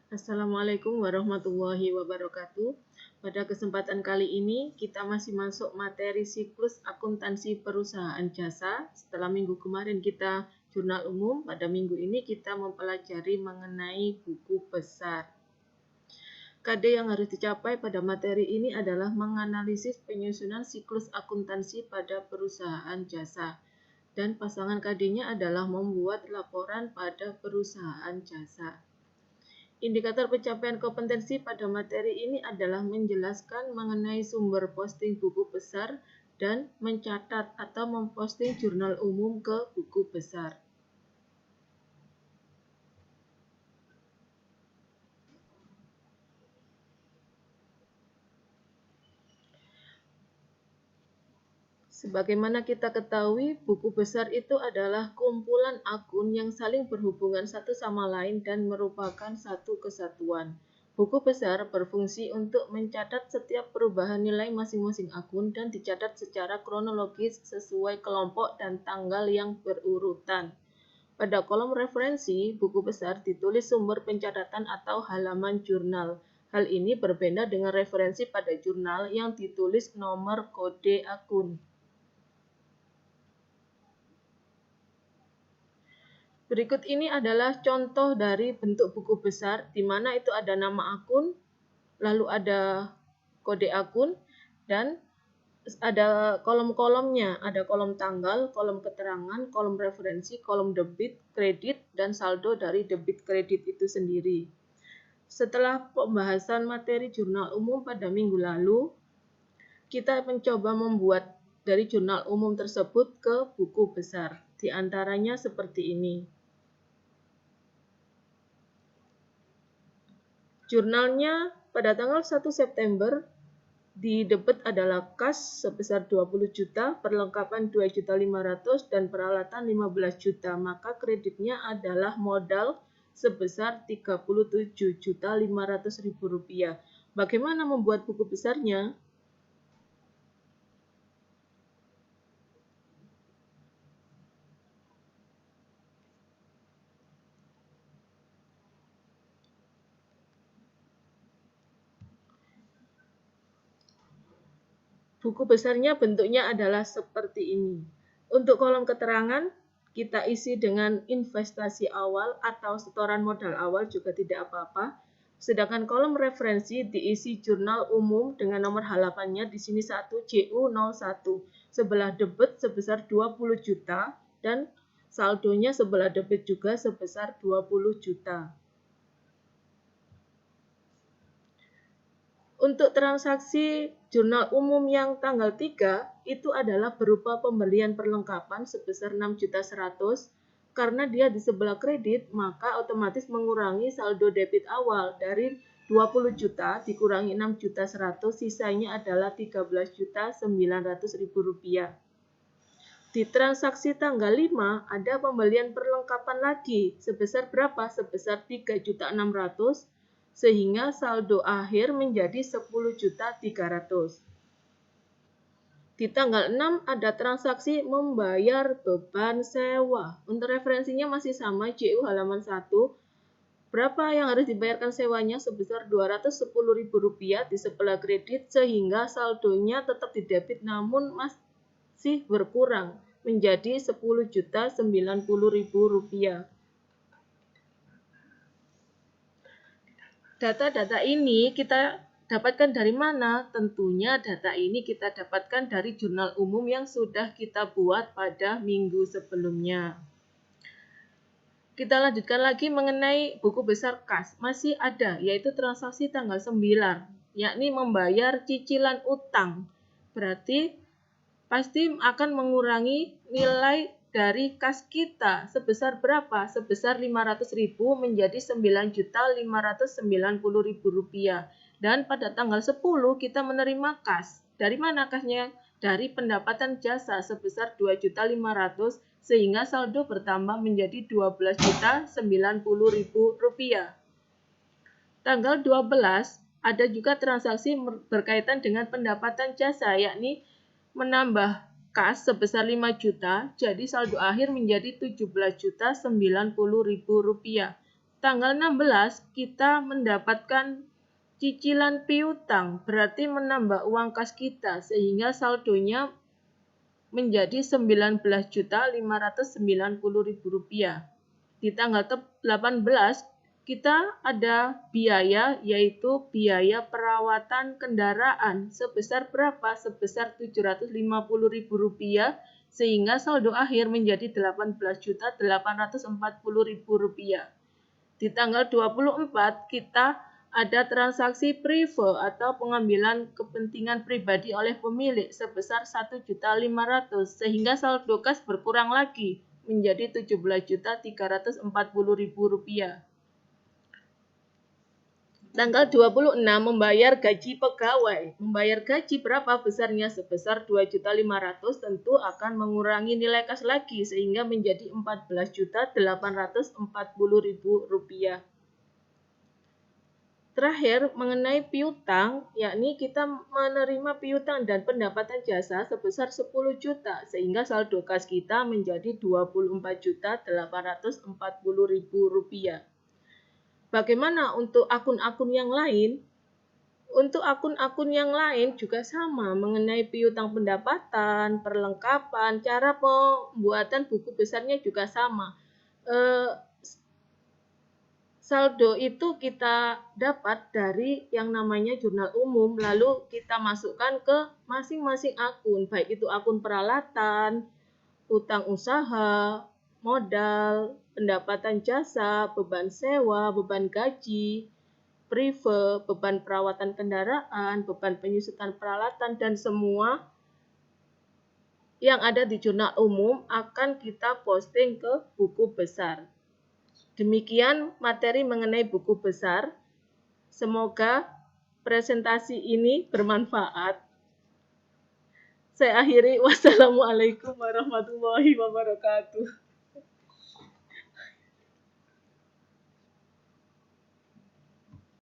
Assalamualaikum warahmatullahi wabarakatuh. Pada kesempatan kali ini, kita masih masuk materi siklus akuntansi perusahaan jasa. Setelah minggu kemarin kita jurnal umum, pada minggu ini kita mempelajari mengenai buku besar. KD yang harus dicapai pada materi ini adalah menganalisis penyusunan siklus akuntansi pada perusahaan jasa. Dan pasangan KD-nya adalah membuat laporan pada perusahaan jasa. Indikator pencapaian kompetensi pada materi ini adalah menjelaskan mengenai sumber posting buku besar dan mencatat atau memposting jurnal umum ke buku besar. Sebagaimana kita ketahui, buku besar itu adalah kumpulan akun yang saling berhubungan satu sama lain dan merupakan satu kesatuan. Buku besar berfungsi untuk mencatat setiap perubahan nilai masing-masing akun dan dicatat secara kronologis sesuai kelompok dan tanggal yang berurutan. Pada kolom referensi, buku besar ditulis sumber pencatatan atau halaman jurnal. Hal ini berbeda dengan referensi pada jurnal yang ditulis nomor kode akun. Berikut ini adalah contoh dari bentuk buku besar, di mana itu ada nama akun, lalu ada kode akun, dan ada kolom-kolomnya, ada kolom tanggal, kolom keterangan, kolom referensi, kolom debit, kredit, dan saldo dari debit kredit itu sendiri. Setelah pembahasan materi jurnal umum pada minggu lalu, kita mencoba membuat dari jurnal umum tersebut ke buku besar. Di antaranya seperti ini. Jurnalnya pada tanggal 1 September di debit adalah kas sebesar 20 juta, perlengkapan 2.500.000 dan peralatan 15 juta. Maka kreditnya adalah modal sebesar 37.500.000 rupiah. Bagaimana membuat buku besarnya? Buku besarnya bentuknya adalah seperti ini. Untuk kolom keterangan, kita isi dengan investasi awal atau setoran modal awal juga tidak apa-apa. Sedangkan kolom referensi diisi jurnal umum dengan nomor halamannya di sini 1 JU01. Sebelah debit sebesar 20 juta dan saldonya sebelah debit juga sebesar 20 juta. Untuk transaksi jurnal umum yang tanggal 3 itu adalah berupa pembelian perlengkapan sebesar 6.100.000. Karena dia di sebelah kredit, maka otomatis mengurangi saldo debit awal dari 20 juta dikurangi 6.100.000, sisanya adalah 13.900.000 rupiah. Di transaksi tanggal 5 ada pembelian perlengkapan lagi sebesar berapa? Sebesar 3.600.000. Sehingga saldo akhir menjadi 10.300.000. Di tanggal 6 ada transaksi membayar beban sewa. Untuk referensinya masih sama, JU halaman 1. Berapa yang harus dibayarkan sewanya? Sebesar Rp210.000 di sebelah kredit, sehingga saldonya tetap di debit namun masih berkurang menjadi Rp10.090.000. Data-data ini kita dapatkan dari mana? Tentunya data ini kita dapatkan dari jurnal umum yang sudah kita buat pada minggu sebelumnya. Kita lanjutkan lagi mengenai buku besar kas. Masih ada, yaitu transaksi tanggal 9, yakni membayar cicilan utang. Berarti pasti akan mengurangi nilai dari kas kita sebesar berapa? Sebesar 500.000 menjadi 9.590.000 rupiah. Dan pada tanggal 10 kita menerima kas. Dari mana kasnya? Dari pendapatan jasa sebesar 2.500.000 sehingga saldo bertambah menjadi 12.090.000 rupiah. Tanggal 12 ada juga transaksi berkaitan dengan pendapatan jasa, yakni menambah kas sebesar 5 juta, jadi saldo akhir menjadi 17.090.000 rupiah. tanggal 16 kita mendapatkan cicilan piutang, berarti menambah uang kas kita sehingga saldonya menjadi Rp19.590.000. Di tanggal 18 kita ada biaya, yaitu biaya perawatan kendaraan sebesar berapa? Sebesar Rp750.000 sehingga saldo akhir menjadi Rp18.840.000. Di tanggal 24 kita ada transaksi prive atau pengambilan kepentingan pribadi oleh pemilik sebesar Rp1.500.000 sehingga saldo kas berkurang lagi menjadi Rp17.340.000. Tanggal 26 membayar gaji pegawai. Membayar gaji berapa besarnya? Sebesar Rp2.500.000 tentu akan mengurangi nilai kas lagi sehingga menjadi Rp14.840.000. Terakhir, mengenai piutang, yakni kita menerima piutang dan pendapatan jasa sebesar 10 juta, sehingga saldo kas kita menjadi Rp24.840.000. Bagaimana untuk akun-akun yang lain? Untuk akun-akun yang lain juga sama, mengenai piutang pendapatan, perlengkapan, cara pembuatan buku besarnya juga sama. Saldo itu kita dapat dari yang namanya jurnal umum, lalu kita masukkan ke masing-masing akun, baik itu akun peralatan, utang usaha, modal, pendapatan jasa, beban sewa, beban gaji, prive, beban perawatan kendaraan, beban penyusutan peralatan, dan semua yang ada di jurnal umum akan kita posting ke buku besar. Demikian materi mengenai buku besar. Semoga presentasi ini bermanfaat. Saya akhiri, wassalamualaikum warahmatullahi wabarakatuh.